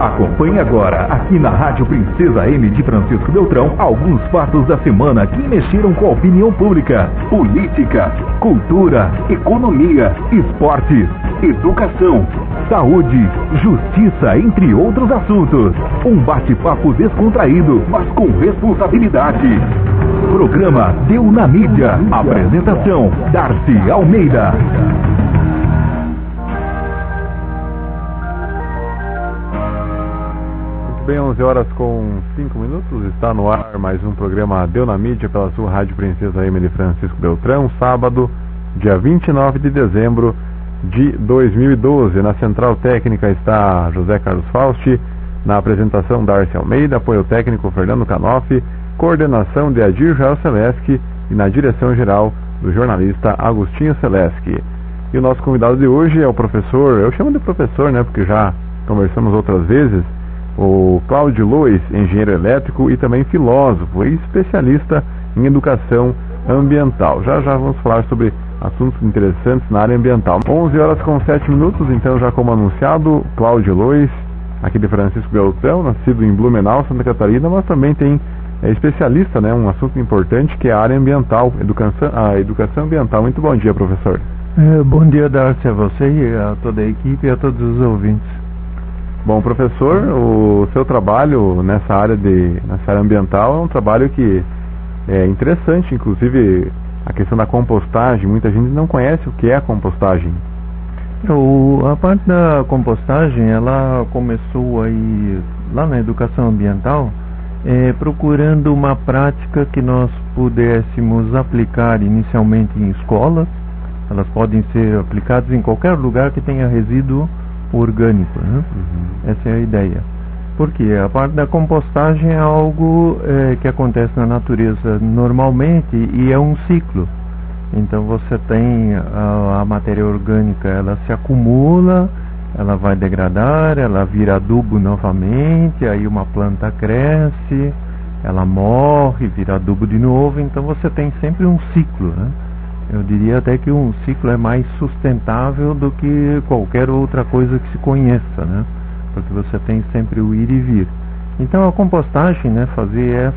Acompanhe agora, aqui na Rádio Princesa M de Francisco Beltrão, alguns fatos da semana que mexeram com a opinião pública, política, cultura, economia, esportes, educação, saúde, justiça, entre outros assuntos. Um bate-papo descontraído, mas com responsabilidade. Programa Deu na Mídia. Apresentação, Darcy Almeida. Bem, 11 horas com 5 minutos, está no ar mais um programa Deu na Mídia pela sua Rádio Princesa M de Francisco Beltrão, sábado, dia 29 de dezembro de 2012. Na central técnica está José Carlos Fausti, na apresentação Darcy Almeida, apoio técnico Fernando Canoff, coordenação de Adir Jael Seleski e na direção geral do jornalista Agostinho Seleski. E o nosso convidado de hoje é o professor, eu chamo de professor, né, porque já conversamos outras vezes, o Cláudio Lois, engenheiro elétrico e também filósofo e especialista em educação ambiental. Já vamos falar sobre assuntos interessantes na área ambiental. 11 horas com 7 minutos, então, já como anunciado, Cláudio Lois, aqui de Francisco Beltrão, nascido em Blumenau, Santa Catarina, mas também é especialista, né, um assunto importante que é a área ambiental, a educação ambiental. Muito bom dia, professor. Bom dia, Darcy, a você e a toda a equipe e a todos os ouvintes. Bom, professor, o seu trabalho nessa área ambiental é um trabalho que é interessante, inclusive a questão da compostagem. Muita gente não conhece o que é a compostagem. A parte da compostagem, ela começou aí lá na educação ambiental, procurando uma prática que nós pudéssemos aplicar inicialmente em escolas. Elas podem ser aplicadas em qualquer lugar que tenha resíduo orgânico, né? Essa é a ideia. Porque a parte da compostagem é algo que acontece na natureza normalmente e é um ciclo. Então você tem a matéria orgânica, ela se acumula, ela vai degradar, ela vira adubo novamente, aí uma planta cresce, ela morre, vira adubo de novo. Então você tem sempre um ciclo, né? Eu diria até que um ciclo é mais sustentável do que qualquer outra coisa que se conheça, né? Porque você tem sempre o ir e vir. Então a compostagem, né, fazer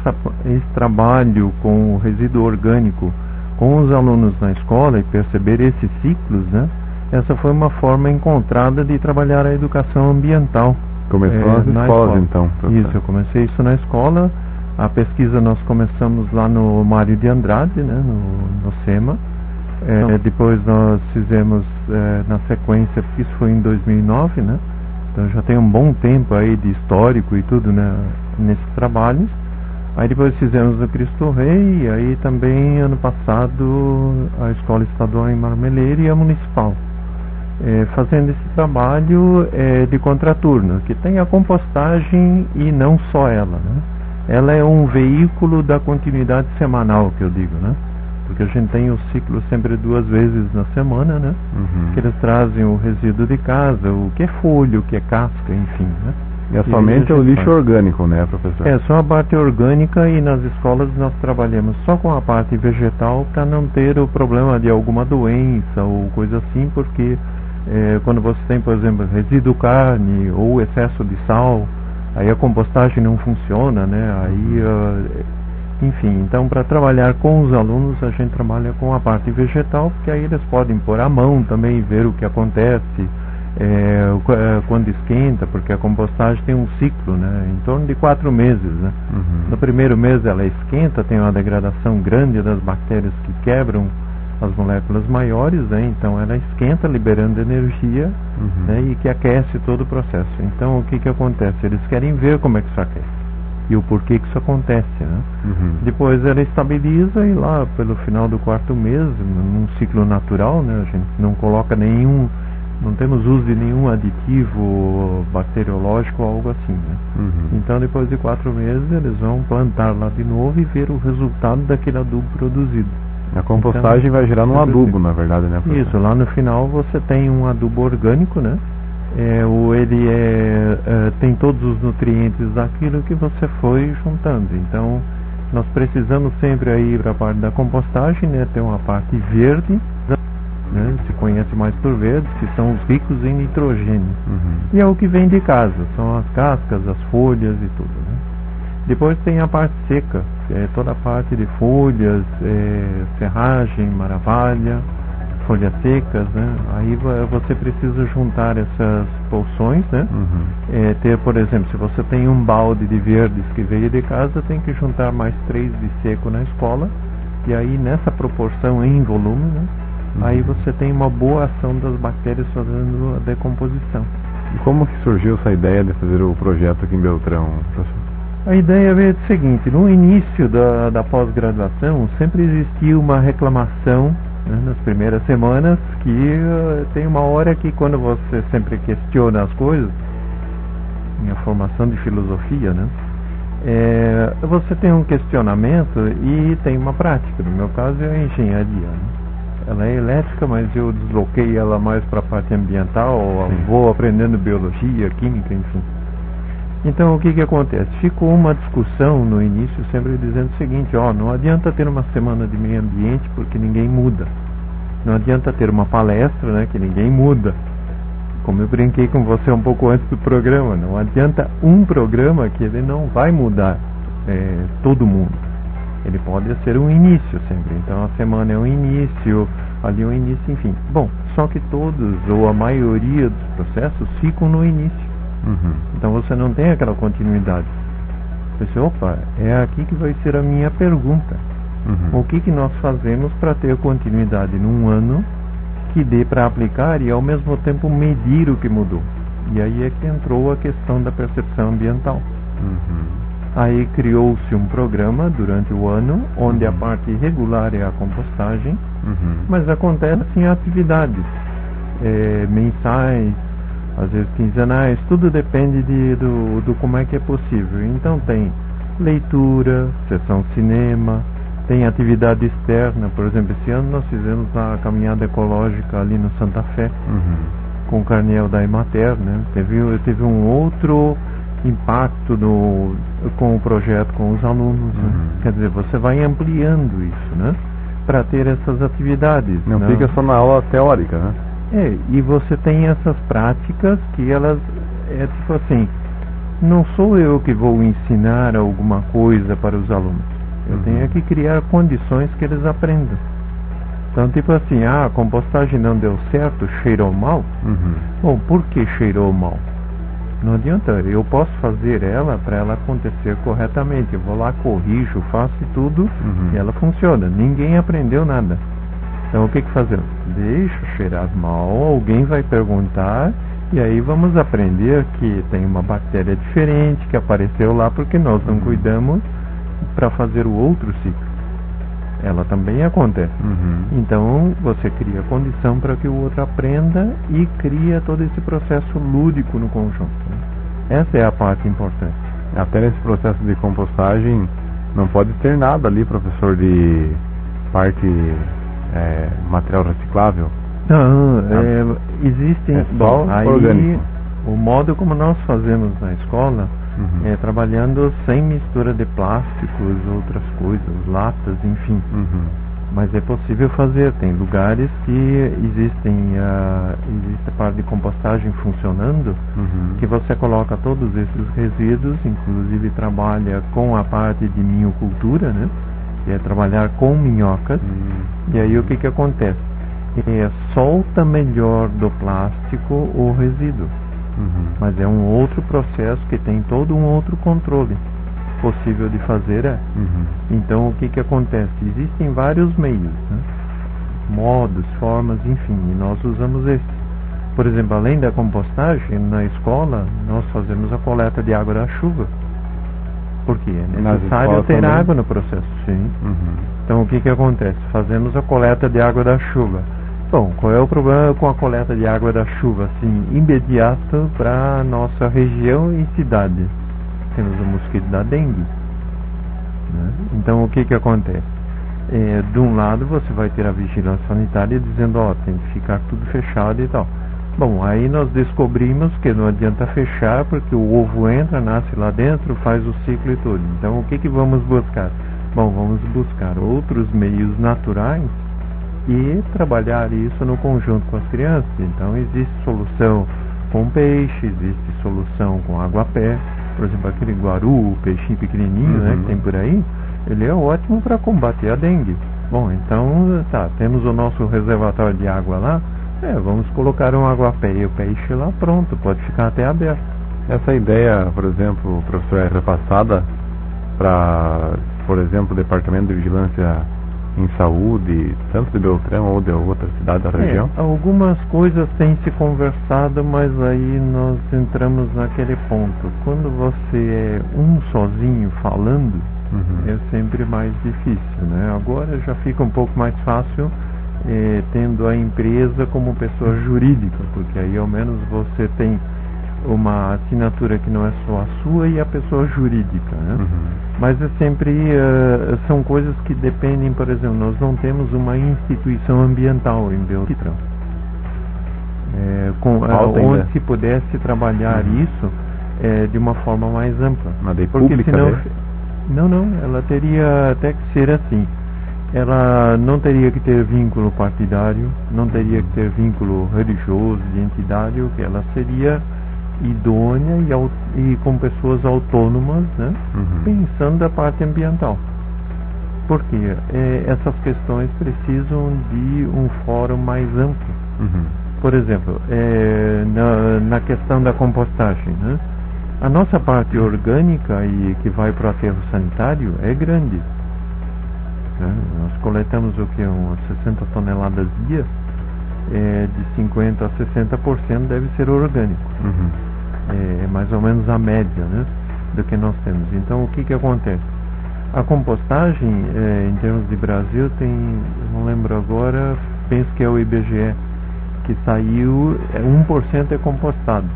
esse trabalho com o resíduo orgânico com os alunos na escola e perceber esses ciclos, né? Essa foi uma forma encontrada de trabalhar a educação ambiental. Começou nas escolas, então. Isso, eu comecei isso na escola. A pesquisa nós começamos lá no Mário de Andrade, né, no SEMA. Depois nós fizemos na sequência, porque isso foi em 2009, né? Então já tem um bom tempo aí de histórico e tudo, né, nesses trabalhos. Aí depois fizemos no Cristo Rei, e aí também ano passado a Escola Estadual em Marmeleiro e a Municipal. Fazendo esse trabalho de contraturno, que tem a compostagem e não só ela, né? Ela é um veículo da continuidade semanal, que eu digo, né? Porque a gente tem o ciclo sempre 2 vezes na semana, né? Que eles trazem o resíduo de casa, o que é folha, o que é casca, enfim, né? E somente o lixo orgânico, né, professor? Só a parte orgânica, e nas escolas nós trabalhamos só com a parte vegetal para não ter o problema de alguma doença ou coisa assim, porque quando você tem, por exemplo, resíduo carne ou excesso de sal, aí a compostagem não funciona, né? Aí... Enfim, então para trabalhar com os alunos a gente trabalha com a parte vegetal, porque aí eles podem pôr a mão também e ver o que acontece quando esquenta, porque a compostagem tem um ciclo, né, em torno de 4 meses, né? No primeiro mês ela esquenta, tem uma degradação grande das bactérias que quebram as moléculas maiores, né? Então ela esquenta liberando energia, né, e que aquece todo o processo. Então o que acontece? Eles querem ver como é que isso aquece e o porquê que isso acontece, né? Depois ela estabiliza, e lá pelo final do 4º mês, num ciclo natural, né, a gente não coloca não temos uso de nenhum aditivo bacteriológico ou algo assim, né? Então depois de 4 meses eles vão plantar lá de novo e ver o resultado daquele adubo produzido. A compostagem vai gerar um adubo, na verdade, né, professor? Isso, lá no final você tem um adubo orgânico, né? Ele tem todos os nutrientes daquilo que você foi juntando. Então nós precisamos sempre aí para a parte da compostagem, né, ter uma parte verde né? Se conhece mais por verdes, que são os ricos em nitrogênio. E é o que vem de casa, são as cascas, as folhas e tudo, né? Depois tem a parte seca, que é toda a parte de folhas, serragem, maravalha, folhas secas, né? Aí você precisa juntar essas porções, né? Ter, por exemplo, se você tem um balde de verdes que veio de casa, tem que juntar mais 3 de seco na escola, e aí nessa proporção em volume, né? Aí você tem uma boa ação das bactérias fazendo a decomposição. E como que surgiu essa ideia de fazer o projeto aqui em Beltrão, professor? A ideia veio do seguinte: no início da pós-graduação sempre existia uma reclamação, né, nas primeiras semanas, que tem uma hora que quando você sempre questiona as coisas, minha formação de filosofia, né, você tem um questionamento e tem uma prática. No meu caso é a engenharia, né? Ela é elétrica, mas eu desloquei ela mais para a parte ambiental, vou aprendendo biologia, química, enfim. Então o que acontece? Ficou uma discussão no início sempre dizendo o seguinte: não adianta ter uma semana de meio ambiente porque ninguém muda. Não adianta ter uma palestra, né, que ninguém muda. Como eu brinquei com você um pouco antes do programa, não adianta um programa que ele não vai mudar todo mundo. Ele pode ser um início sempre. Então a semana é um início, ali um início, enfim. Bom, só que todos ou a maioria dos processos ficam no início. Então você não tem aquela continuidade. Você, opa, é aqui que vai ser a minha pergunta. O que nós fazemos para ter continuidade num ano que dê para aplicar e ao mesmo tempo medir o que mudou? E aí é que entrou a questão da percepção ambiental. Aí criou-se um programa durante o ano, onde a parte regular é a compostagem, mas acontecem atividades mensais, às vezes quinzenais, tudo depende do como é que é possível. Então tem leitura, sessão cinema, tem atividade externa. Por exemplo, esse ano nós fizemos a caminhada ecológica ali no Santa Fé, com o Carniel da Emater, né? Teve um outro impacto com o projeto, com os alunos, né? Quer dizer, você vai ampliando isso, né, para ter essas atividades. Não fica só na aula teórica, né? E você tem essas práticas que elas, tipo assim, não sou eu que vou ensinar alguma coisa para os alunos. Eu tenho que criar condições que eles aprendam. Então, tipo assim, a compostagem não deu certo, cheirou mal. Bom, por que cheirou mal? Não adianta, eu posso fazer ela para ela acontecer corretamente. Eu vou lá, corrijo, faço tudo e ela funciona. Ninguém aprendeu nada. Então o que fazer? Deixa cheirar mal, alguém vai perguntar e aí vamos aprender que tem uma bactéria diferente que apareceu lá porque nós não cuidamos para fazer o outro ciclo. Ela também acontece. Então você cria condição para que o outro aprenda e cria todo esse processo lúdico no conjunto. Essa é a parte importante. Até nesse processo de compostagem não pode ter nada ali, professor, de parte material reciclável? Não, existem. Bom, aí orgânico. O modo como nós fazemos na escola é trabalhando sem mistura de plásticos, outras coisas, latas, enfim. Mas é possível fazer. Tem lugares que existe a parte de compostagem funcionando, que você coloca todos esses resíduos, inclusive trabalha com a parte de minhocultura, né? Que é trabalhar com minhocas. E aí o que acontece? Solta melhor do plástico o resíduo. Mas é um outro processo que tem todo um outro controle possível de fazer. Então o que acontece? Existem vários meios, né? Modos, formas, enfim, e nós usamos esse. Por exemplo, além da compostagem, na escola nós fazemos a coleta de água da chuva. Porque é necessário ter água no processo, sim. Então o que acontece? Fazemos a coleta de água da chuva. Bom, qual é o problema com a coleta de água da chuva, assim, imediato para a nossa região e cidade? Temos o mosquito da dengue, né? Então o que acontece? De um lado você vai ter a vigilância sanitária dizendo, tem que ficar tudo fechado e tal. Bom, aí nós descobrimos que não adianta fechar porque o ovo entra, nasce lá dentro, faz o ciclo e tudo. Então o que vamos buscar? Bom, vamos buscar outros meios naturais e trabalhar isso no conjunto com as crianças. Então existe solução com peixe, existe solução com água-pé, por exemplo, aquele guaru, o peixinho pequenininho, né, que tem por aí, ele é ótimo para combater a dengue. Bom, então, tá, temos o nosso reservatório de água lá, vamos colocar um água-pé e o peixe lá, pronto, pode ficar até aberto. Essa ideia, por exemplo, professor, é repassada para, por exemplo, o Departamento de Vigilância em Saúde, tanto de Beltrão ou de outra cidade da região? Algumas coisas têm se conversado, mas aí nós entramos naquele ponto. Quando você é um sozinho falando, é sempre mais difícil, né? Agora já fica um pouco mais fácil tendo a empresa como pessoa jurídica, porque aí ao menos você tem uma assinatura que não é só a sua e a pessoa jurídica, né? Mas é sempre são coisas que dependem. Por exemplo, nós não temos uma instituição ambiental em Beltrão onde se pudesse trabalhar isso de uma forma mais ampla. Uma lei porque pública, senão, né? não, ela teria até que ser assim. Ela não teria que ter vínculo partidário, não teria que ter vínculo religioso, de entidade, o que ela seria idônea e com pessoas autônomas, né, pensando da parte ambiental. Porque essas questões precisam de um fórum mais amplo. Por exemplo, na questão da compostagem, né, a nossa parte orgânica e que vai para o aterro sanitário é grande. Né? Nós coletamos o que? Umas 60 toneladas dia, de 50% a 60% deve ser orgânico. É mais ou menos a média, né, do que nós temos. Então o que acontece? A compostagem, em termos de Brasil, tem, não lembro agora, penso que é o IBGE, que saiu, 1% é compostado.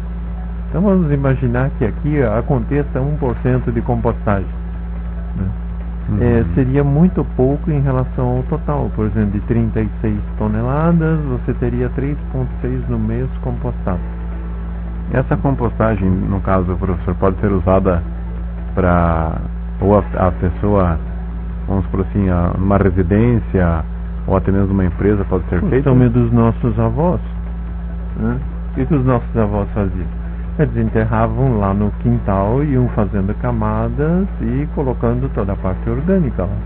Então vamos imaginar que aqui aconteça 1% de compostagem, né? Seria muito pouco em relação ao total. Por exemplo, de 36 toneladas, você teria 3,6 no mês compostado. Essa compostagem, no caso, professor, pode ser usada para ou a pessoa, vamos por assim, numa residência ou até mesmo uma empresa pode ser feita? Costume dos nossos avós, né? O que os nossos avós faziam? Eles enterravam lá no quintal, iam fazendo camadas e colocando toda a parte orgânica lá.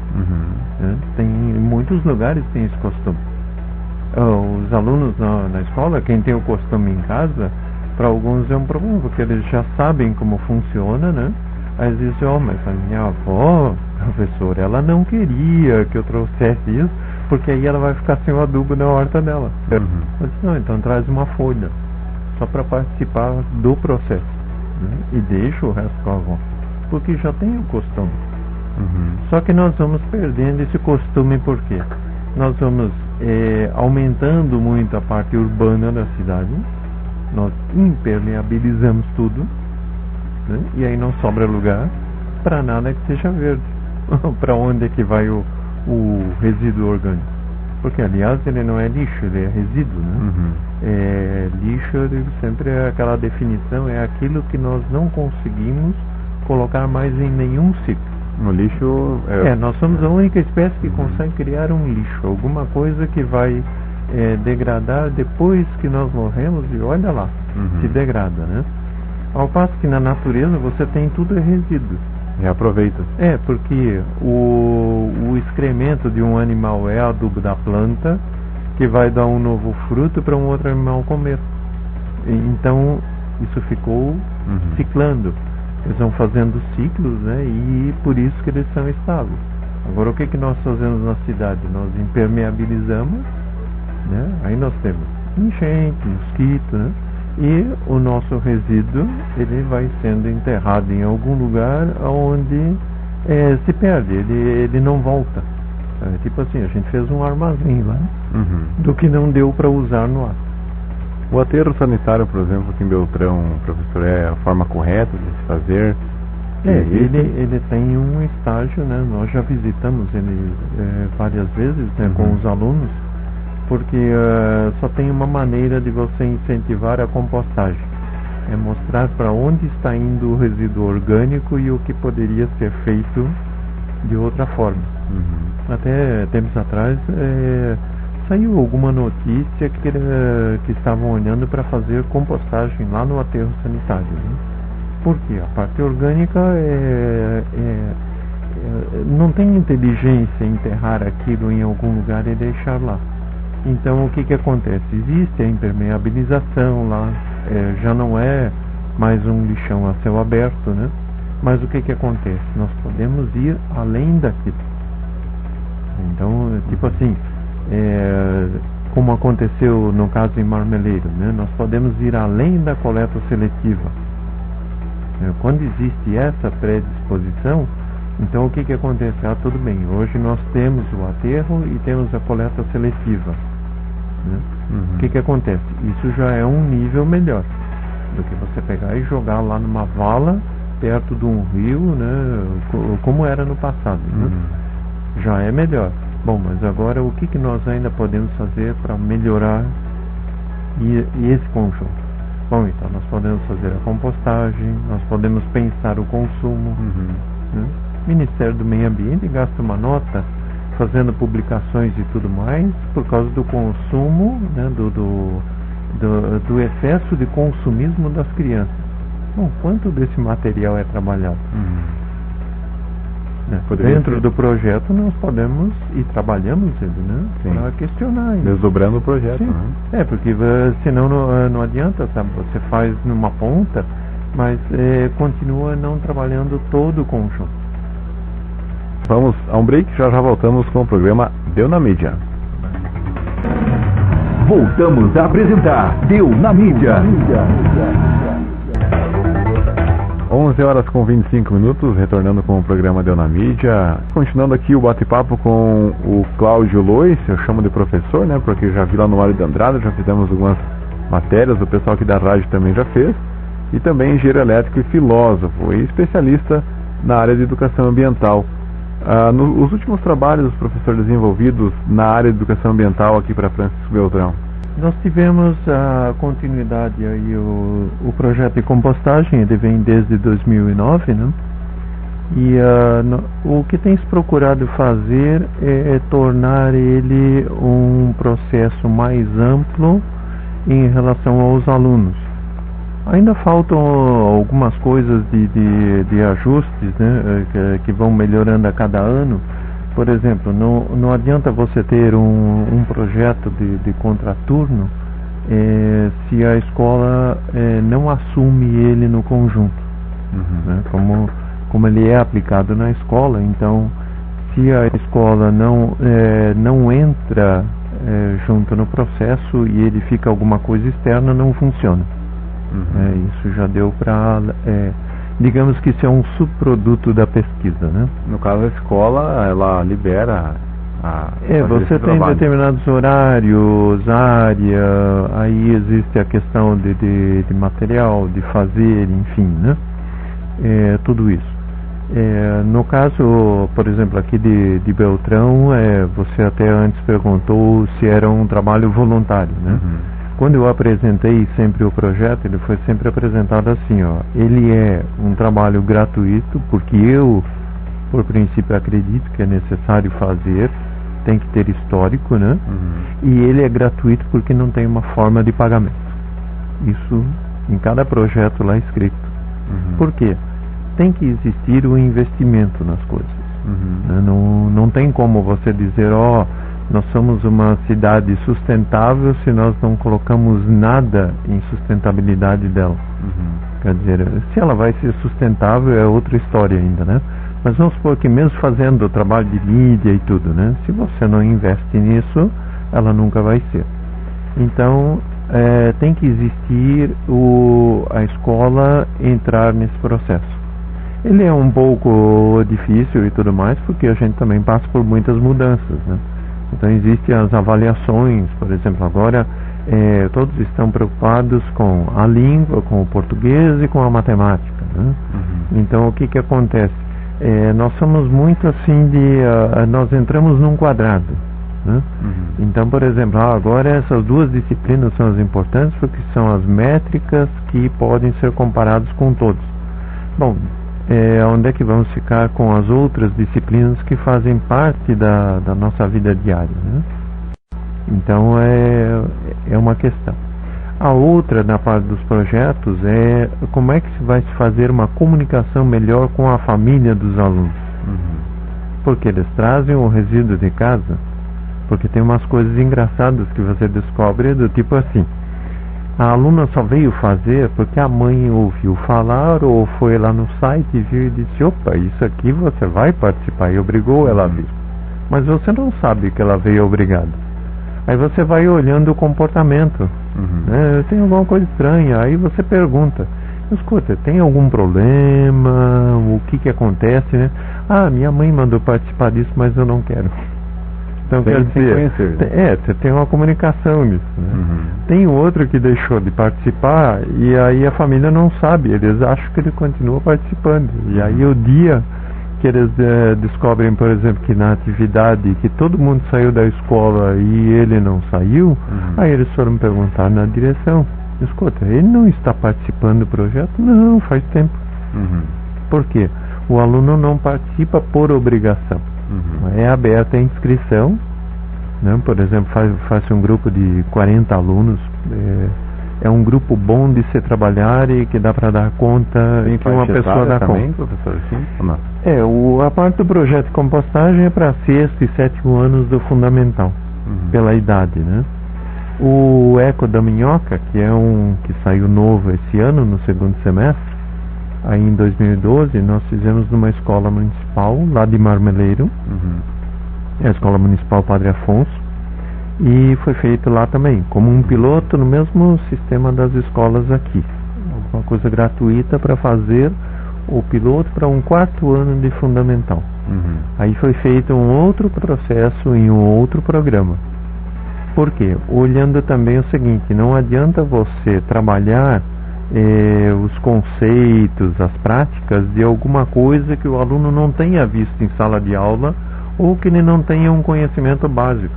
Né? Tem, em muitos lugares tem esse costume. Os alunos na escola, quem tem o costume em casa, para alguns é um problema, porque eles já sabem como funciona, né? Aí eles dizem, mas a minha avó, professora, ela não queria que eu trouxesse isso, porque aí ela vai ficar sem o adubo na horta dela. Eu disse, não, então traz uma folha, só para participar do processo, né? E deixa o resto com a avó, porque já tem o costume. Só que nós vamos perdendo esse costume, por quê? Nós vamos aumentando muito a parte urbana da cidade, nós impermeabilizamos tudo, né? E aí não sobra lugar para nada que seja verde. Para onde é que vai o resíduo orgânico? Porque, aliás, ele não é lixo, ele é resíduo, né? Lixo, eu digo sempre, aquela definição, é aquilo que nós não conseguimos colocar mais em nenhum ciclo. No lixo... nós somos a única espécie que consegue criar um lixo, alguma coisa que vai degradar depois que nós morremos, e olha lá, se degrada, né? Ao passo que na natureza você tem tudo resíduo. Reaproveita. Porque o excremento de um animal é adubo da planta, que vai dar um novo fruto para um outro animal comer. Então isso ficou ciclando. Eles vão fazendo ciclos, né? E por isso que eles são estáveis. Agora o que nós fazemos na cidade? Nós impermeabilizamos, né? Aí nós temos enchente, mosquito, né? E o nosso resíduo, ele vai sendo enterrado em algum lugar onde se perde, ele não volta. Tipo assim, a gente fez um armazém lá do que não deu para usar no ar. O aterro sanitário, por exemplo, aqui em Beltrão, professor, é a forma correta de se fazer? Ele tem um estágio, né? Nós já visitamos ele várias vezes, né, com os alunos, porque só tem uma maneira de você incentivar a compostagem. É mostrar para onde está indo o resíduo orgânico e o que poderia ser feito de outra forma. Até tempos atrás saiu alguma notícia que estavam olhando para fazer compostagem lá no aterro sanitário, né? Porque a parte orgânica não tem inteligência em enterrar aquilo em algum lugar e deixar lá. Então o que acontece? Existe a impermeabilização lá, já não é mais um lixão a céu aberto, né? Mas o que acontece? Nós podemos ir além daquilo. Então, tipo assim, como aconteceu no caso em Marmeleiro, né? Nós podemos ir além da coleta seletiva. Quando existe essa predisposição, então o que acontece? Tudo bem, hoje nós temos o aterro e temos a coleta seletiva, né? O que acontece? Isso já é um nível melhor do que você pegar e jogar lá numa vala perto de um rio, né? Como era no passado, né? Já é melhor. Bom, mas agora o que nós ainda podemos fazer para melhorar esse conjunto? Bom, então nós podemos fazer a compostagem, nós podemos pensar o consumo, né? O Ministério do Meio Ambiente gasta uma nota fazendo publicações e tudo mais por causa do consumo, né? do excesso de consumismo das crianças. Bom, quanto desse material é trabalhado? Dentro do projeto nós podemos e trabalhamos ele, né? Para questionar isso. Desdobrando o projeto, sim, né? Porque senão não adianta, sabe? Você faz numa ponta, mas continua não trabalhando todo o conjunto. Vamos a um break, já voltamos com o programa Deu na Mídia. Voltamos a apresentar Deu na Mídia. 11 horas com 25 minutos, retornando com o programa Deu na Mídia. Continuando aqui o bate-papo com o Cláudio Lois, eu chamo de professor, né? Porque já vi lá no Mário de Andrade, já fizemos algumas matérias, o pessoal aqui da rádio também já fez. E também engenheiro elétrico e filósofo, e especialista na área de educação ambiental. Os últimos trabalhos, professor, desenvolvidos na área de educação ambiental aqui para Francisco Beltrão? Nós tivemos a continuidade aí, o projeto de compostagem, ele vem desde 2009, né? E o que tem se procurado fazer é tornar ele um processo mais amplo em relação aos alunos. Ainda faltam algumas coisas de ajustes, né, que vão melhorando a cada ano. Por exemplo, não adianta você ter um projeto de contraturno se a escola não assume ele no conjunto, né, como ele é aplicado na escola. Então, se a escola não entra junto no processo e ele fica alguma coisa externa, não funciona. Isso já deu para, digamos que isso é um subproduto da pesquisa, né? No caso, a escola, ela libera você tem determinados horários, área, aí existe a questão de material, de fazer, enfim, né? Tudo isso. No caso, por exemplo, aqui de Beltrão, você até antes perguntou se era um trabalho voluntário, né? Quando eu apresentei sempre o projeto, ele foi sempre apresentado assim, ele é um trabalho gratuito, porque eu, por princípio, acredito que é necessário fazer, tem que ter histórico, né? E ele é gratuito porque não tem uma forma de pagamento. Isso em cada projeto lá escrito. Por quê? Tem que existir o investimento nas coisas. Não tem como você dizer, nós somos uma cidade sustentável se nós não colocamos nada em sustentabilidade dela. Quer dizer, se ela vai ser sustentável é outra história ainda, né? Mas vamos supor que mesmo fazendo o trabalho de mídia e tudo, né? Se você não investe nisso, ela nunca vai ser. Então, tem que existir a escola entrar nesse processo. Ele é um pouco difícil e tudo mais, porque a gente também passa por muitas mudanças, né? Então existem as avaliações, por exemplo, agora todos estão preocupados com a língua, com o português e com a matemática, né? Então o que acontece? Nós somos muito assim nós entramos num quadrado, né? Então, por exemplo, agora essas duas disciplinas são as importantes porque são as métricas que podem ser comparadas com todos. Bom, onde é que vamos ficar com as outras disciplinas que fazem parte da nossa vida diária, né? Então é uma questão. A outra, na parte dos projetos, é como é que se vai se fazer uma comunicação melhor com a família dos alunos. Porque eles trazem o resíduo de casa, porque tem umas coisas engraçadas que você descobre, do tipo assim: a aluna só veio fazer porque a mãe ouviu falar ou foi lá no site e viu e disse: opa, isso aqui você vai participar, e obrigou ela a vir. Mas você não sabe que ela veio obrigada. Aí você vai olhando o comportamento, né? Tem alguma coisa estranha, aí você pergunta: escuta, tem algum problema? O que acontece, né? Ah, minha mãe mandou participar disso, mas eu não quero. Então, quer dizer, você tem uma comunicação nisso, né? Tem outro que deixou de participar e aí a família não sabe, eles acham que ele continua participando. E aí o dia que eles descobrem, por exemplo, que na atividade que todo mundo saiu da escola e ele não saiu, aí eles foram perguntar na direção: escuta, ele não está participando do projeto? Não, faz tempo. Por quê? O aluno não participa por obrigação. É aberta a inscrição, né? Por exemplo, faz um grupo de 40 alunos. É um grupo bom de se trabalhar e que dá para dar conta, que uma pessoa dá também, conta. professor? Sim ou não? A parte do projeto de compostagem é para 6º e 7º anos do fundamental, pela idade, né? O Eco da Minhoca, que é um que saiu novo esse ano, no 2º semestre, aí em 2012, nós fizemos numa escola municipal, lá de Marmeleiro, a Escola Municipal Padre Afonso, e foi feito lá também, como um piloto no mesmo sistema das escolas aqui. Uma coisa gratuita para fazer o piloto para um 4º ano de fundamental. Aí foi feito um outro processo em um outro programa. Por quê? Olhando também o seguinte: não adianta você trabalhar os conceitos, as práticas de alguma coisa que o aluno não tenha visto em sala de aula ou que ele não tenha um conhecimento básico.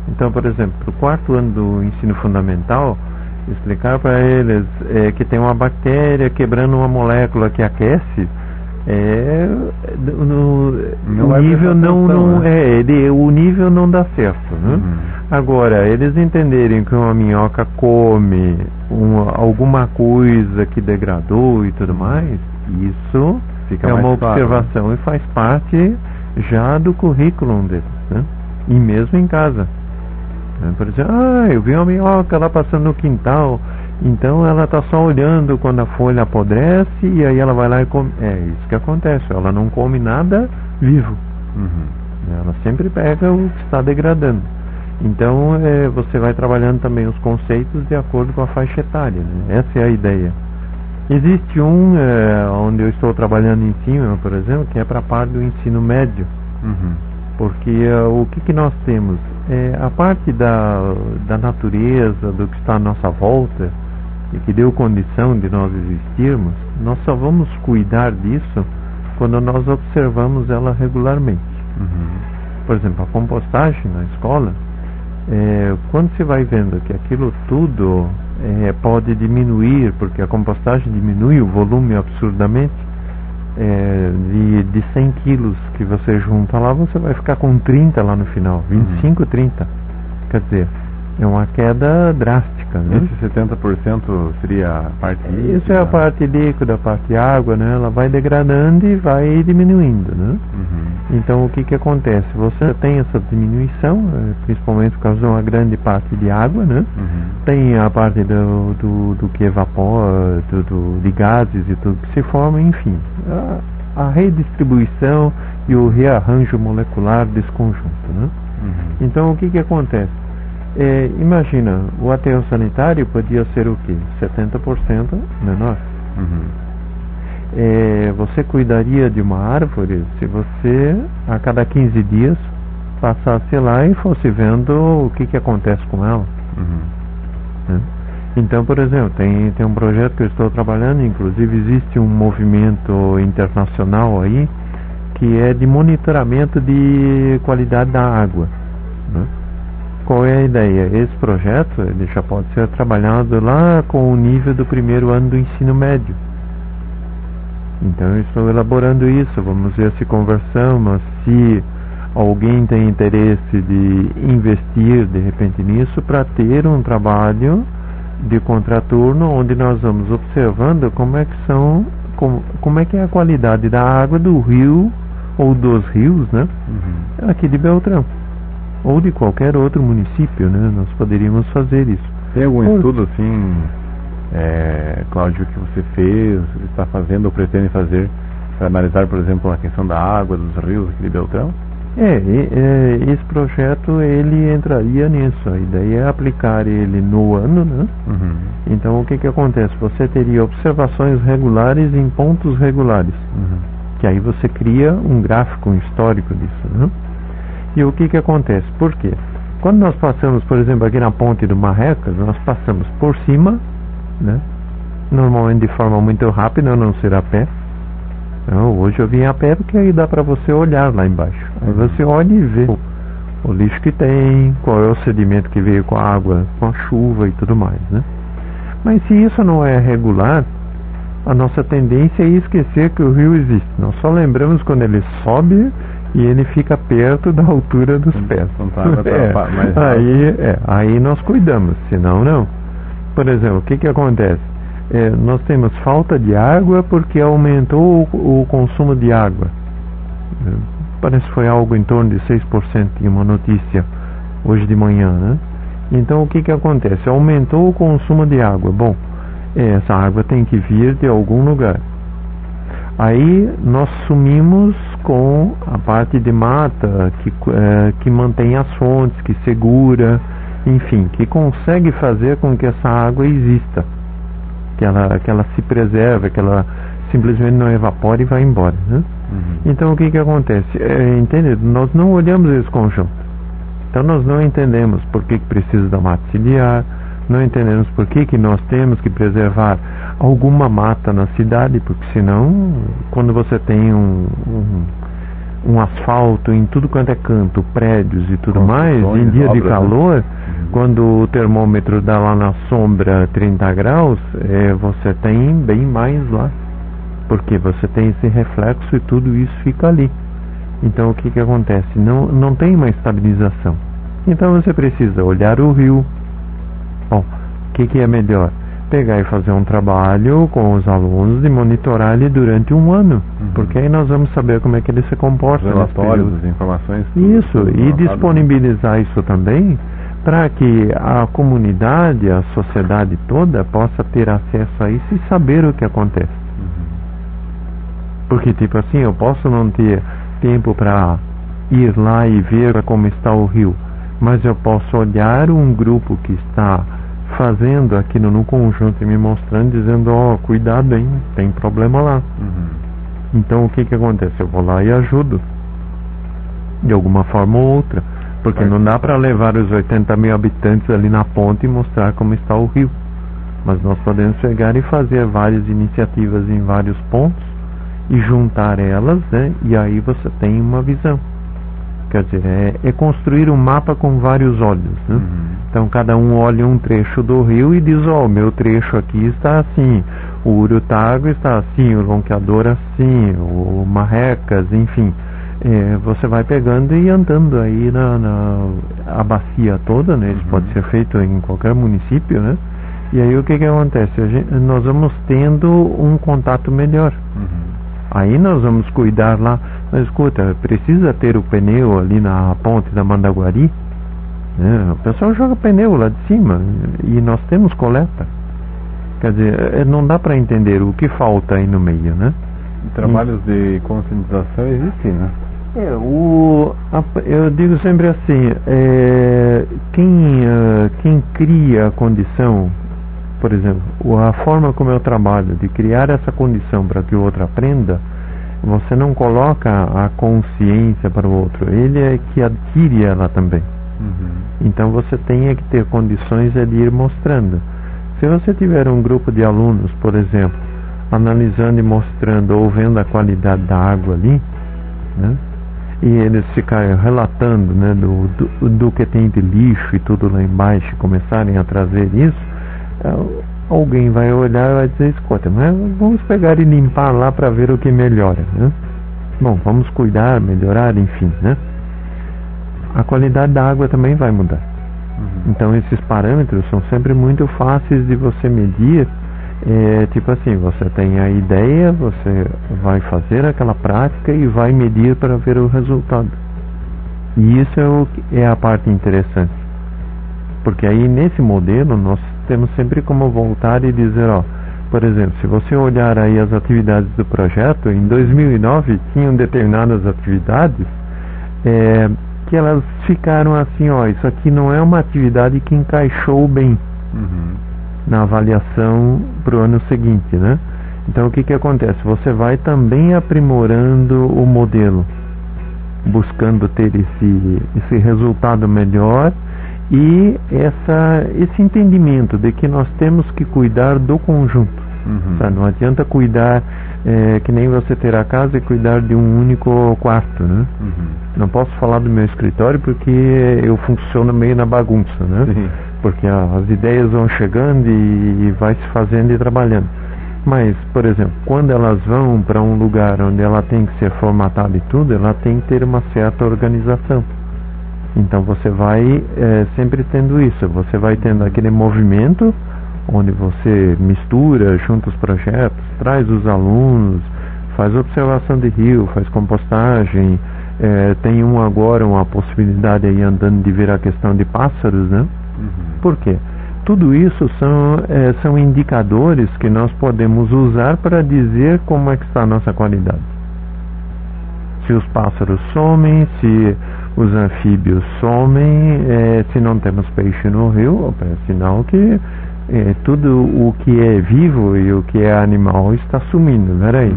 Então, por exemplo, para o 4º ano do ensino fundamental, explicar para eles que tem uma bactéria quebrando uma molécula que aquece, o nível não dá certo, né? Agora, eles entenderem que uma minhoca come alguma coisa que degradou e tudo mais, isso fica uma observação, claro, e faz parte já do currículo deles, né? E mesmo em casa. Por exemplo, eu vi uma minhoca lá passando no quintal, então ela está só olhando quando a folha apodrece e aí ela vai lá e come. É isso que acontece, ela não come nada vivo. Ela sempre pega o que está degradando. Então você vai trabalhando também os conceitos de acordo com a faixa etária, né? Essa é a ideia. Existe onde eu estou trabalhando em cima, por exemplo, que é para a parte do ensino médio. Porque o que nós temos? A parte da natureza, do que está à nossa volta, e que deu condição de nós existirmos, nós só vamos cuidar disso quando nós observamos ela regularmente. Por exemplo, a compostagem na escola, quando você vai vendo que aquilo tudo pode diminuir, porque a compostagem diminui o volume absurdamente, de 100 quilos que você junta lá, você vai ficar com 30 lá no final, 25, 30. Quer dizer, é uma queda drástica, né? Esse 70% seria a parte líquida? Isso é a parte líquida, a parte água, né? Ela vai degradando e vai diminuindo, né? Então o que acontece? Você tem essa diminuição, principalmente por causa de uma grande parte de água, né? Tem a parte do que evapora, de gases e tudo que se forma, enfim. A redistribuição e o rearranjo molecular desse conjunto, né? Então o que acontece? Imagina, o aterro sanitário podia ser o quê? 70% menor. Você cuidaria de uma árvore se você, a cada 15 dias, passasse lá e fosse vendo o que acontece com ela. Então, por exemplo, tem um projeto que eu estou trabalhando, inclusive existe um movimento internacional aí, que é de monitoramento de qualidade da água, né? Qual é a ideia? Esse projeto ele já pode ser trabalhado lá com o nível do 1º ano do ensino médio. Então eu estou elaborando isso, vamos ver se conversamos, se alguém tem interesse de investir de repente nisso para ter um trabalho de contraturno onde nós vamos observando como é que é a qualidade da água do rio ou dos rios, né? Aqui de Beltrão ou de qualquer outro município, né? Nós poderíamos fazer isso. Tem algum estudo assim, Cláudio, que você fez, está fazendo ou pretende fazer para analisar, por exemplo, a questão da água dos rios aqui de Beltrão? Esse projeto ele entraria nisso. A ideia é aplicar ele no ano, né? Então o que acontece? Você teria observações regulares em pontos regulares, que aí você cria um gráfico, um histórico disso, né? E o que acontece? Por quê? Quando nós passamos, por exemplo, aqui na ponte do Marrecas, nós passamos por cima, né? Normalmente de forma muito rápida, a não ser a pé. Então, hoje eu vim a pé porque aí dá para você olhar lá embaixo. Aí você olha e vê o lixo que tem, qual é o sedimento que veio com a água, com a chuva e tudo mais, né? Mas se isso não é regular, a nossa tendência é esquecer que o rio existe. Nós só lembramos quando ele sobe e ele fica perto da altura dos pés. Aí nós cuidamos, senão não. Por exemplo, o que acontece? Nós temos falta de água porque aumentou o consumo de água. Parece que foi algo em torno de 6%, tinha uma notícia hoje de manhã, né? Então o que acontece? Aumentou o consumo de água. Bom, essa água tem que vir de algum lugar. Aí nós sumimos com a parte de mata que mantém as fontes, que segura, enfim, que consegue fazer com que essa água exista, que ela se preserve, que ela simplesmente não evapore e vai embora, né? Então o que acontece? Entende? Nós não olhamos esse conjunto. Então nós não entendemos por que precisa da mata ciliar, não entendemos por que nós temos que preservar alguma mata na cidade, porque senão, quando você tem um asfalto em tudo quanto é canto, prédios e tudo mais, em dia de calor, quando o termômetro dá lá na sombra 30 graus, você tem bem mais lá, porque você tem esse reflexo e tudo isso fica ali. Então o que acontece? Não tem uma estabilização. Então você precisa olhar o rio. Bom, o que é melhor? Pegar e fazer um trabalho com os alunos de monitorar ele durante um ano, porque aí nós vamos saber como é que ele se comporta. Relatórios, as informações. Isso, e disponibilizar isso também para que a comunidade, a sociedade toda possa ter acesso a isso e saber o que acontece. Porque tipo assim, eu posso não ter tempo para ir lá e ver como está o rio, mas eu posso olhar um grupo que está fazendo aquilo no conjunto e me mostrando, dizendo, cuidado, hein, tem problema lá. Então o que acontece? Eu vou lá e ajudo de alguma forma ou outra, porque não dá para levar os 80 mil habitantes ali na ponte e mostrar como está o rio, mas nós podemos chegar e fazer várias iniciativas em vários pontos e juntar elas, né? E aí você tem uma visão. Quer dizer, é construir um mapa com vários olhos, né? Então cada um olha um trecho do rio e diz, o meu trecho aqui está assim, o Urutago está assim, o Ronqueador assim, o Marrecas, enfim. Você vai pegando e andando aí a bacia toda, né? Isso pode ser feito em qualquer município, né? E aí o que acontece? Nós vamos tendo um contato melhor. Aí nós vamos cuidar lá. Mas escuta, precisa ter o pneu ali na ponte da Mandaguari, né? O pessoal joga pneu lá de cima e nós temos coleta. Quer dizer, não dá para entender o que falta aí no meio, né? Trabalhos de conscientização existem, né? Eu digo sempre assim, quem cria a condição, por exemplo, a forma como eu trabalho, de criar essa condição para que o outro aprenda, você não coloca a consciência para o outro, ele é que adquire ela também. Então você tem que ter condições de ir mostrando. Se você tiver um grupo de alunos, por exemplo, analisando e mostrando ou vendo a qualidade da água ali, né, e eles ficarem relatando, né, do que tem de lixo e tudo lá embaixo, e começarem a trazer isso, alguém vai olhar e vai dizer, escuta, mas vamos pegar e limpar lá para ver o que melhora, né? Bom, vamos cuidar, melhorar, enfim, né? a qualidade da água também vai mudar. Então esses parâmetros são sempre muito fáceis de você medir. Tipo assim, você tem a ideia, você vai fazer aquela prática e vai medir para ver o resultado. E isso é a parte interessante. Porque aí nesse modelo nós temos sempre como voltar e dizer, por exemplo, se você olhar aí as atividades do projeto, em 2009 tinham determinadas atividades que elas ficaram assim, isso aqui não é uma atividade que encaixou bem na avaliação para o ano seguinte, né? Então o que acontece? Você vai também aprimorando o modelo, buscando ter esse resultado melhor e esse entendimento de que nós temos que cuidar do conjunto. Não adianta cuidar que nem você ter a casa e cuidar de um único quarto, né? Não posso falar do meu escritório porque eu funciono meio na bagunça, né? Sim. Porque as ideias vão chegando e vai se fazendo e trabalhando. Mas, por exemplo, quando elas vão para um lugar onde ela tem que ser formatada e tudo, ela tem que ter uma certa organização. Então você vai sempre tendo isso, você vai tendo aquele movimento onde você mistura, junta os projetos, traz os alunos, faz observação de rio, faz compostagem, tem agora uma possibilidade aí andando de ver a questão de pássaros, né? Por quê? Tudo isso são indicadores que nós podemos usar para dizer como é que está a nossa qualidade. Se os pássaros somem, se os anfíbios somem, se não temos peixe no rio, é sinal que tudo o que é vivo e o que é animal está sumindo, peraí.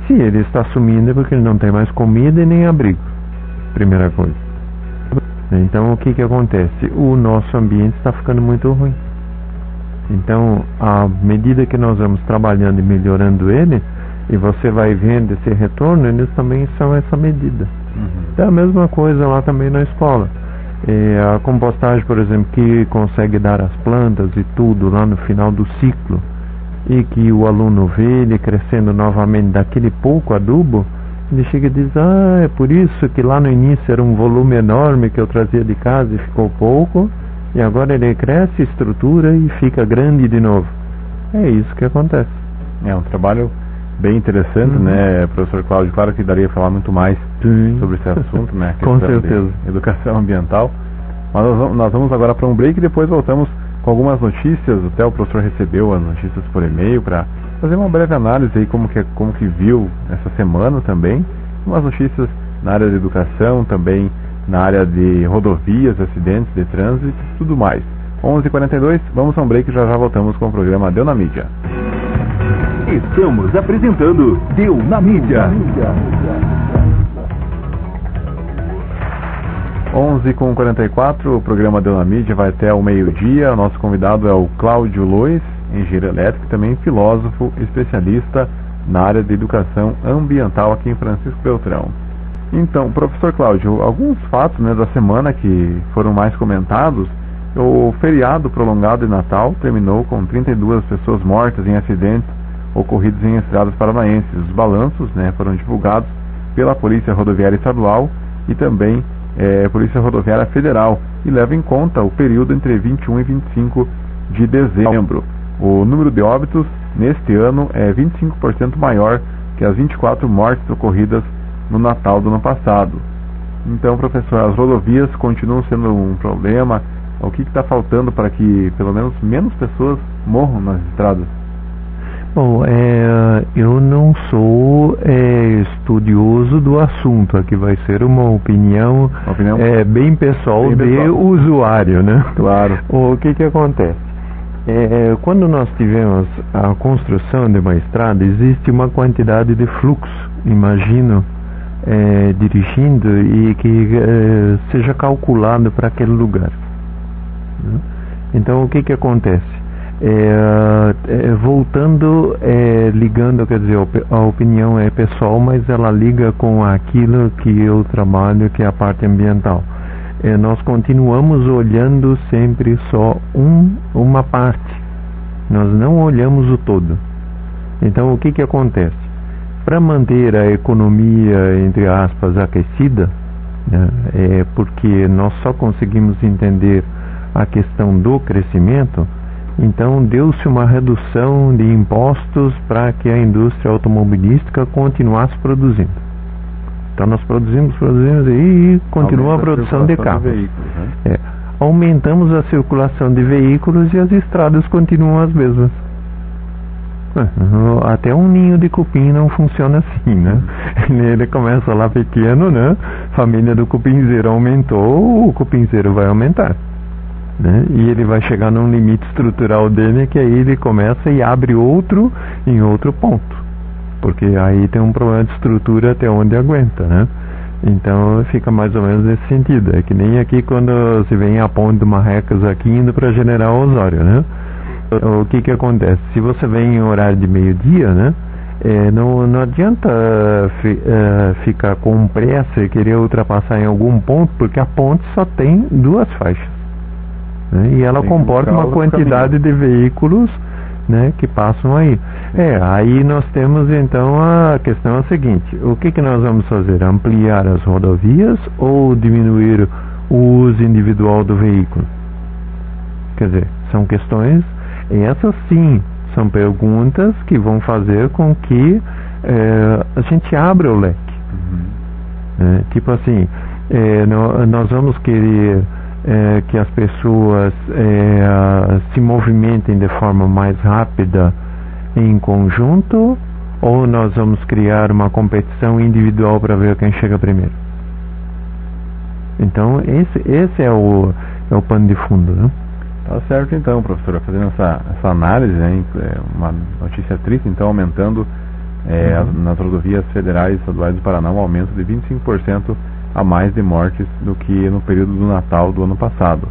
Se ele está sumindo é porque ele não tem mais comida e nem abrigo, primeira coisa. Então o que acontece? O nosso ambiente está ficando muito ruim. Então, à medida que nós vamos trabalhando e melhorando ele, e você vai vendo esse retorno, eles também são essa medida. É a mesma coisa lá também na escola. A compostagem, por exemplo, que consegue dar as plantas e tudo lá no final do ciclo, e que o aluno vê ele crescendo novamente daquele pouco adubo, ele chega e diz, é por isso que lá no início era um volume enorme que eu trazia de casa e ficou pouco, e agora ele cresce, estrutura e fica grande de novo. É isso que acontece. É um trabalho bem interessante, né, professor Cláudio? Claro que daria a falar muito mais sobre esse assunto, né? Com certeza. Educação ambiental. Mas nós vamos agora para um break e depois voltamos com algumas notícias. Até o professor recebeu as notícias por e-mail para fazer uma breve análise aí como que viu essa semana também. Umas notícias na área de educação, também na área de rodovias, acidentes de trânsito e tudo mais. 11h42, vamos a um break e já voltamos com o programa Deu na Mídia. Estamos apresentando Deu na Mídia. 11h44, o programa Deu na Mídia vai até ao meio-dia. O nosso convidado é o Cláudio Lois, engenheiro elétrico e também filósofo, especialista na área de educação ambiental aqui em Francisco Beltrão. Então, professor Cláudio, alguns fatos, né, da semana que foram mais comentados. O feriado prolongado de Natal terminou com 32 pessoas mortas em acidentes ocorridos em estradas paranaenses. Os balanços, né, foram divulgados pela Polícia Rodoviária Estadual e também Polícia Rodoviária Federal e leva em conta o período entre 21 e 25 de dezembro. O número de óbitos neste ano é 25% maior que as 24 mortes ocorridas no Natal do ano passado. Então, professor, as rodovias continuam sendo um problema. O que está faltando para que pelo menos menos pessoas morram nas estradas? Bom, eu não sou estudioso do assunto. Aqui vai ser uma opinião bem pessoal usuário, né? Claro. O que acontece? Quando nós tivemos a construção de uma estrada, existe uma quantidade de fluxo, imagino, dirigindo e que seja calculado para aquele lugar. Então o que acontece? Voltando, ligando, quer dizer, a opinião é pessoal, mas ela liga com aquilo que eu trabalho, que é a parte ambiental. Nós continuamos olhando sempre só uma parte, nós não olhamos o todo. Então o que acontece? Para manter a economia, entre aspas, aquecida, né? Porque nós só conseguimos entender a questão do crescimento. Então deu-se uma redução de impostos para que a indústria automobilística continuasse produzindo. Então nós produzimos e continua a produção de carros. De veículos, né? Aumentamos a circulação de veículos e as estradas continuam as mesmas. Até um ninho de cupim não funciona assim, né? Ele começa lá pequeno, né? Família do cupinzeiro aumentou, o cupinzeiro vai aumentar, né? E ele vai chegar num limite estrutural dele, que aí ele começa e abre outro em outro ponto, porque aí tem um problema de estrutura até onde aguenta, né? Então fica mais ou menos nesse sentido. É que nem aqui quando se vem a ponte do Marrecas aqui indo para General Osório, né? O que acontece? Se você vem em horário de meio-dia, né? Não adianta ficar com pressa e querer ultrapassar em algum ponto, porque a ponte só tem 2 faixas, né? E ela comporta uma quantidade de veículos, né, que passam aí. Aí nós temos então a questão é a seguinte: o que nós vamos fazer? Ampliar as rodovias ou diminuir o uso individual do veículo? Quer dizer, são questões, essas sim, são perguntas que vão fazer com que a gente abra o leque. Tipo assim, nós vamos querer que as pessoas se movimentem de forma mais rápida em conjunto, ou nós vamos criar uma competição individual para ver quem chega primeiro? Então esse é o pano de fundo, né? Tá certo então, professora, fazendo essa análise, né? Uma notícia triste, então, aumentando nas rodovias federais e estaduais do Paraná um aumento de 25% a mais de mortes do que no período do Natal do ano passado.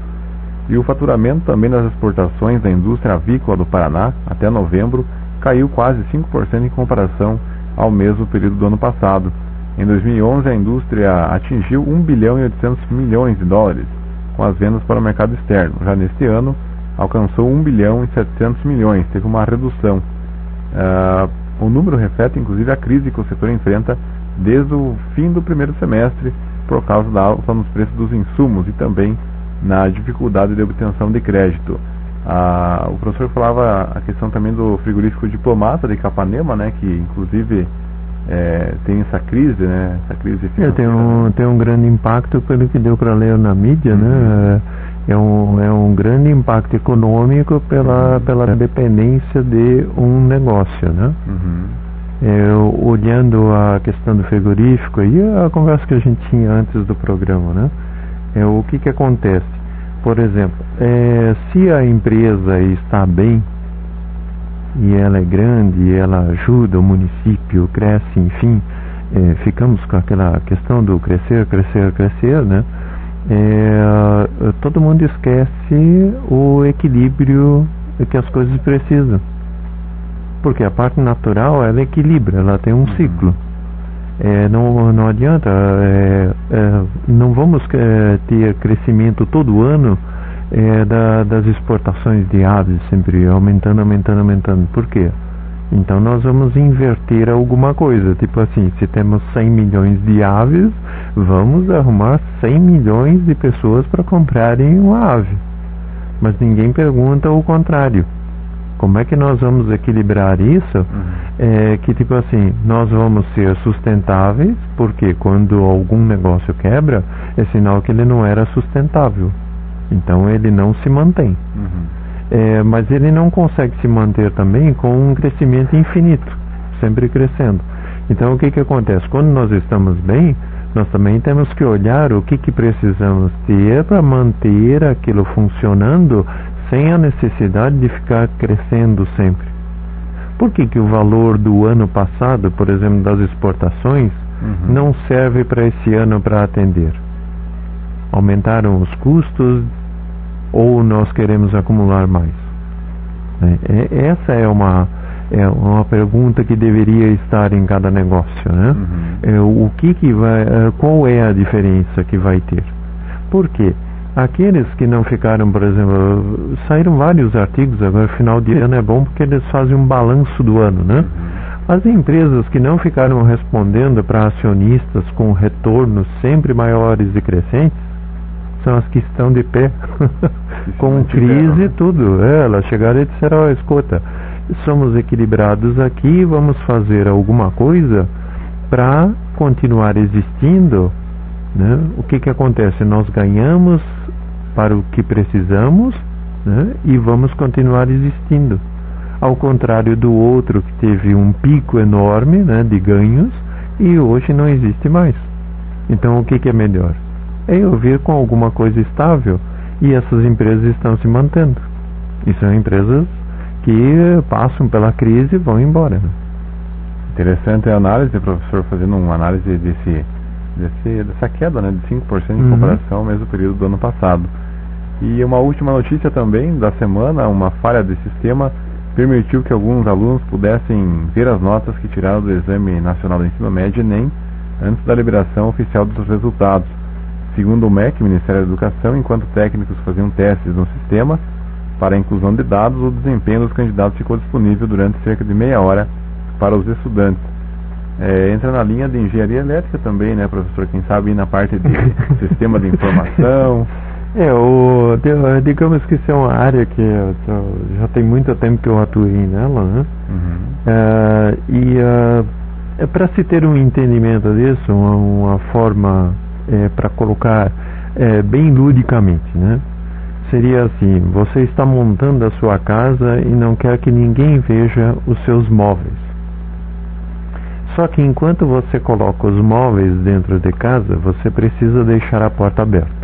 E o faturamento também das exportações da indústria avícola do Paraná até novembro caiu quase 5% em comparação ao mesmo período do ano passado. Em 2011 a indústria atingiu 1 bilhão e 800 milhões de dólares com as vendas para o mercado externo. Já neste ano alcançou 1 bilhão e 700 milhões, teve uma redução. O número reflete inclusive a crise que o setor enfrenta desde o fim do primeiro semestre, por causa da alta nos preços dos insumos e também na dificuldade de obtenção de crédito. O professor falava a questão também do frigorífico Diplomata de Capanema, né, que inclusive tem essa crise, né, tem um grande impacto pelo que deu para ler na mídia, né? É um grande impacto econômico pela dependência de um negócio, né? Olhando a questão do frigorífico e a conversa que a gente tinha antes do programa, né? O que acontece? Por exemplo, se a empresa está bem e ela é grande e ela ajuda o município, cresce, enfim, ficamos com aquela questão do crescer, né? Todo mundo esquece o equilíbrio que as coisas precisam, porque a parte natural ela equilibra, ela tem um ciclo. Não adianta, não vamos ter crescimento todo ano das exportações de aves, sempre aumentando. Por quê? Então nós vamos inverter alguma coisa, tipo assim, se temos 100 milhões de aves, vamos arrumar 100 milhões de pessoas para comprarem uma ave. Mas ninguém pergunta o contrário. Como é que nós vamos equilibrar isso? Que tipo assim, nós vamos ser sustentáveis, porque quando algum negócio quebra, é sinal que ele não era sustentável. Então ele não se mantém. Mas ele não consegue se manter também com um crescimento infinito, sempre crescendo. Então o que acontece? Quando nós estamos bem, nós também temos que olhar o que precisamos ter para manter aquilo funcionando sem a necessidade de ficar crescendo sempre. Por que o valor do ano passado, por exemplo, das exportações, não serve para esse ano para atender? Aumentaram os custos ou nós queremos acumular mais? Essa é uma pergunta que deveria estar em cada negócio, né? Qual é a diferença que vai ter? Por quê? Aqueles que não ficaram, por exemplo, saíram vários artigos agora, final de ano é bom porque eles fazem um balanço do ano, né? As empresas que não ficaram respondendo para acionistas com retornos sempre maiores e crescentes são as que estão de pé, com crise e tudo. Elas chegaram e disseram, escuta, somos equilibrados aqui, vamos fazer alguma coisa para continuar existindo, né? O que acontece? Nós ganhamos para o que precisamos, né? E vamos continuar existindo. Ao contrário do outro que teve um pico enorme, né, de ganhos e hoje não existe mais. Então o que é melhor? É eu vir com alguma coisa estável e essas empresas estão se mantendo. E são empresas que passam pela crise e vão embora. Né? Interessante a análise, professor, fazendo uma análise dessa queda, né, de 5% em comparação ao mesmo período do ano passado. E uma última notícia também da semana, uma falha de sistema permitiu que alguns alunos pudessem ver as notas que tiraram do Exame Nacional do Ensino Médio ENEM antes da liberação oficial dos resultados. Segundo o MEC, Ministério da Educação, enquanto técnicos faziam testes no sistema para a inclusão de dados, o desempenho dos candidatos ficou disponível durante cerca de meia hora para os estudantes. Entra na linha de engenharia elétrica também, né, professor? Quem sabe na parte de sistema de informação. Digamos que isso é uma área que já tem muito tempo que eu atuei nela, né? Para se ter um entendimento disso, uma forma para colocar bem ludicamente, né? Seria assim: você está montando a sua casa e não quer que ninguém veja os seus móveis. Só que enquanto você coloca os móveis dentro de casa, você precisa deixar a porta aberta.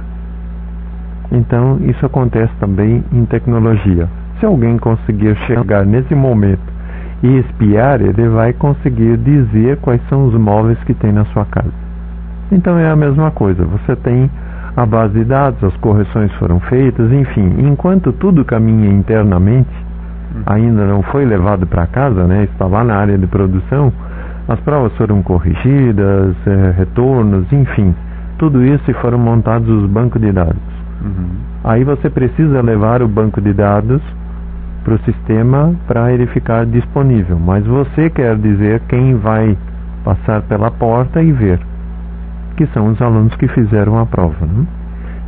Então, isso acontece também em tecnologia. Se alguém conseguir chegar nesse momento e espiar, ele vai conseguir dizer quais são os móveis que tem na sua casa. Então, é a mesma coisa. Você tem a base de dados, as correções foram feitas, enfim. Enquanto tudo caminha internamente, ainda não foi levado para casa, né? Está lá na área de produção, as provas foram corrigidas, retornos, enfim. Tudo isso e foram montados os bancos de dados. Aí você precisa levar o banco de dados para o sistema para ele ficar disponível. Mas você quer dizer quem vai passar pela porta e ver, que são os alunos que fizeram a prova, né?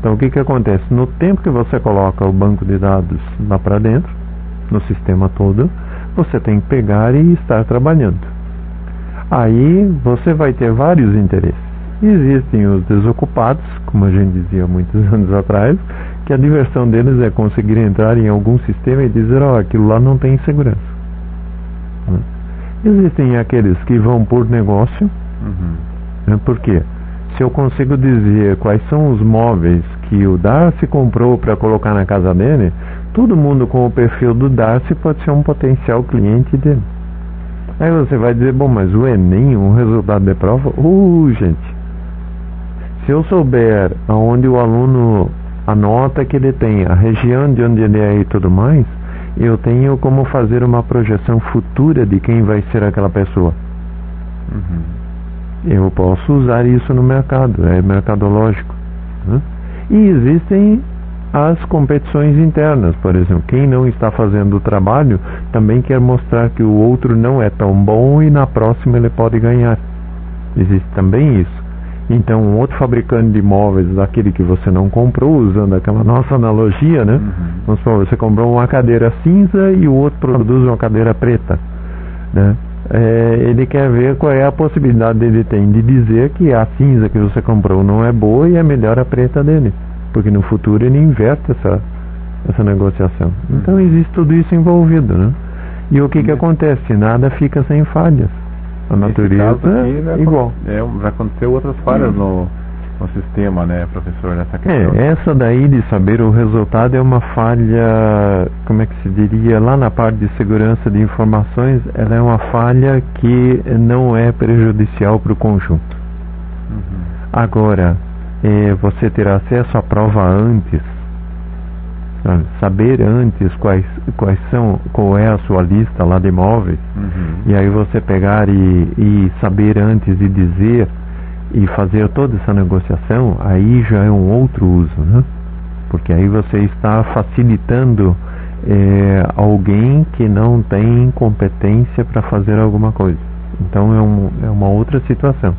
Então o que acontece? No tempo que você coloca o banco de dados lá para dentro, no sistema todo, você tem que pegar e estar trabalhando. Aí você vai ter vários interesses. Existem os desocupados, como a gente dizia muitos anos atrás, que a diversão deles é conseguir entrar em algum sistema e dizer, aquilo lá não tem segurança. Existem aqueles que vão por negócio. Por quê? Se eu consigo dizer quais são os móveis que o Darcy comprou para colocar na casa dele, todo mundo com o perfil do Darcy pode ser um potencial cliente dele. Aí você vai dizer, bom, mas o Enem, um resultado de prova, gente, se eu souber aonde o aluno, a nota que ele tem, a região de onde ele é e tudo mais, eu tenho como fazer uma projeção futura de quem vai ser aquela pessoa. Eu posso usar isso no mercado, é mercadológico, né? E existem as competições internas, por exemplo, quem não está fazendo o trabalho também quer mostrar que o outro não é tão bom e na próxima ele pode ganhar. Existe também isso. Então, um outro fabricante de móveis, daquele que você não comprou, usando aquela nossa analogia, né? Vamos supor, você comprou uma cadeira cinza e o outro produz uma cadeira preta, né? Ele quer ver qual é a possibilidade dele tem de dizer que a cinza que você comprou não é boa e é melhor a preta dele, porque no futuro ele inverte essa negociação. Então, existe tudo isso envolvido, né? E o que acontece? Nada fica sem falhas. A natureza é igual. Vai acontecer outras falhas no sistema, né, professor, nessa questão. Essa daí de saber o resultado é uma falha, como é que se diria, lá na parte de segurança de informações, ela é uma falha que não é prejudicial para o conjunto. Agora, você ter acesso à prova antes, saber antes qual é a sua lista lá de imóveis, e aí você pegar e saber antes e dizer e fazer toda essa negociação, aí já é um outro uso, né? Porque aí você está facilitando alguém que não tem competência para fazer alguma coisa. Então é uma outra situação.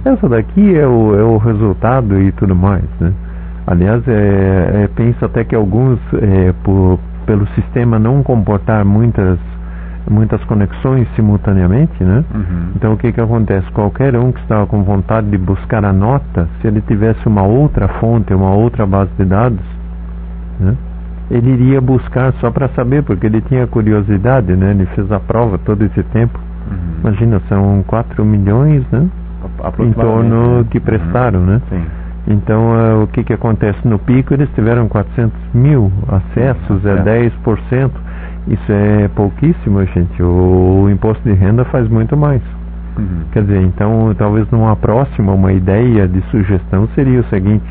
Essa daqui é o resultado e tudo mais, né? Aliás, penso até que alguns, pelo sistema não comportar muitas conexões simultaneamente, né? Então o que acontece? Qualquer um que estava com vontade de buscar a nota, se ele tivesse uma outra fonte, uma outra base de dados, né? Ele iria buscar só para saber, porque ele tinha curiosidade, né? Ele fez a prova todo esse tempo. Imagina, são 4 milhões, né? Em torno que prestaram, né? Sim. Então, o que acontece? No pico eles tiveram 400 mil acessos, 10%. Isso é pouquíssimo, gente. O imposto de renda faz muito mais. Quer dizer, então, talvez numa próxima, uma ideia de sugestão seria o seguinte: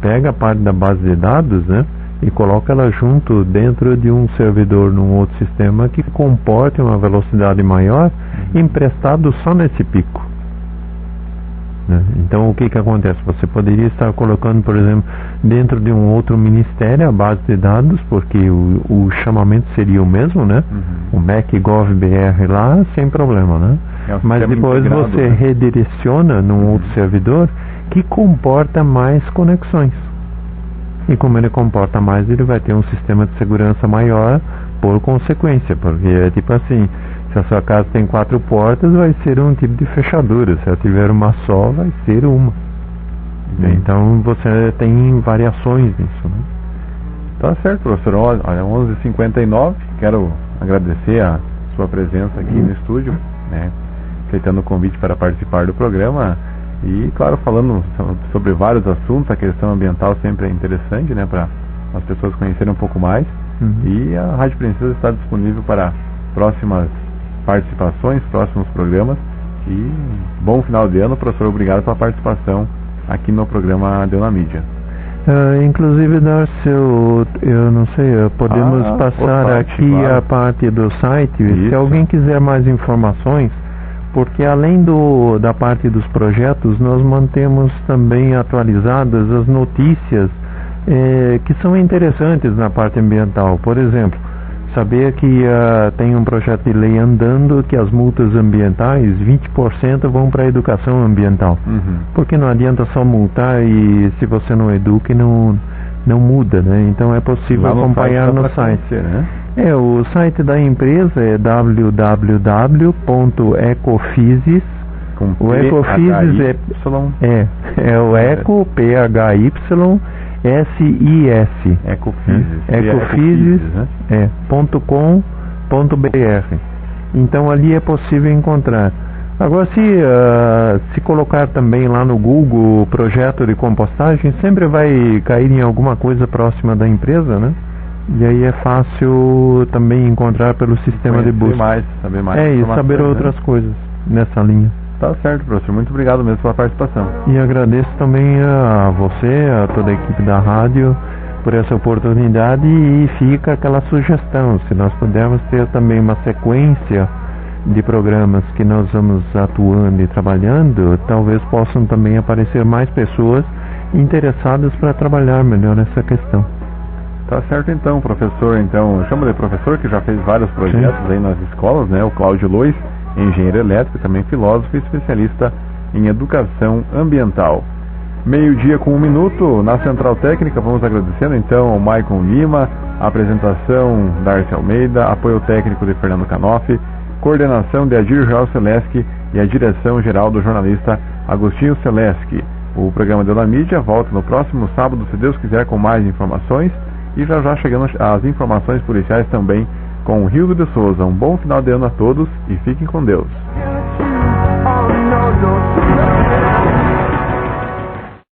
pega a parte da base de dados, né? E coloca ela junto dentro de um servidor num outro sistema que comporte uma velocidade maior, emprestado só nesse pico. Né? Então o que acontece? Você poderia estar colocando, por exemplo, dentro de um outro ministério a base de dados, porque o chamamento seria o mesmo, né? O MacGovBR lá, sem problema, né? Mas depois você redireciona num outro servidor que comporta mais conexões. E como ele comporta mais, ele vai ter um sistema de segurança maior por consequência, porque é tipo assim, se a sua casa tem 4 portas, vai ser um tipo de fechadura, se ela tiver uma só, vai ser uma. Então você tem variações nisso, né? Tá certo, professor. Olha, 11h59, quero agradecer a sua presença aqui no estúdio, né? Aceitando o convite para participar do programa. E, claro, falando sobre vários assuntos, a questão ambiental sempre é interessante, né, para as pessoas conhecerem um pouco mais. E a Rádio Princesa está disponível para próximas participações, próximos programas. E bom final de ano, professor. Obrigado pela participação aqui no programa Deu na Mídia. Inclusive, Darcio, eu não sei, podemos passar aqui a parte do site. Isso. Se alguém quiser mais informações, porque além da parte dos projetos, nós mantemos também atualizadas as notícias que são interessantes na parte ambiental. Por exemplo, saber que tem um projeto de lei andando que as multas ambientais, 20% vão para a educação ambiental. Porque não adianta só multar e se você não educa não muda, né? Então é possível acompanhar no site. Né? O site da empresa é www.ecophysis. O Ecophysis é o Eco, PHYSIS. Ecophysis.com.br. Então ali é possível encontrar. Agora, se colocar também lá no Google projeto de compostagem, sempre vai cair em alguma coisa próxima da empresa, né? E aí é fácil também encontrar pelo sistema de busca. Saber mais. E saber outras coisas nessa linha. Tá certo, professor. Muito obrigado mesmo pela participação. E agradeço também a você, a toda a equipe da rádio, por essa oportunidade, e fica aquela sugestão, se nós pudermos ter também uma sequência de programas que nós vamos atuando e trabalhando, talvez possam também aparecer mais pessoas interessadas para trabalhar melhor essa questão. Tá certo então, professor. Então, chama de professor, que já fez vários projetos aí nas escolas, né? O Cláudio Lois, engenheiro elétrico, também filósofo e especialista em educação ambiental. 12:01, na Central Técnica, vamos agradecendo então ao Maicon Lima, a apresentação Darcy Almeida, apoio técnico de Fernando Canoff, coordenação de Adir Joel Seleski e a direção geral do jornalista Agostinho Seleski. O programa Deu na Mídia volta no próximo sábado, se Deus quiser, com mais informações, e já chegando as informações policiais também com o Rildo de Souza. Um bom final de ano a todos e fiquem com Deus.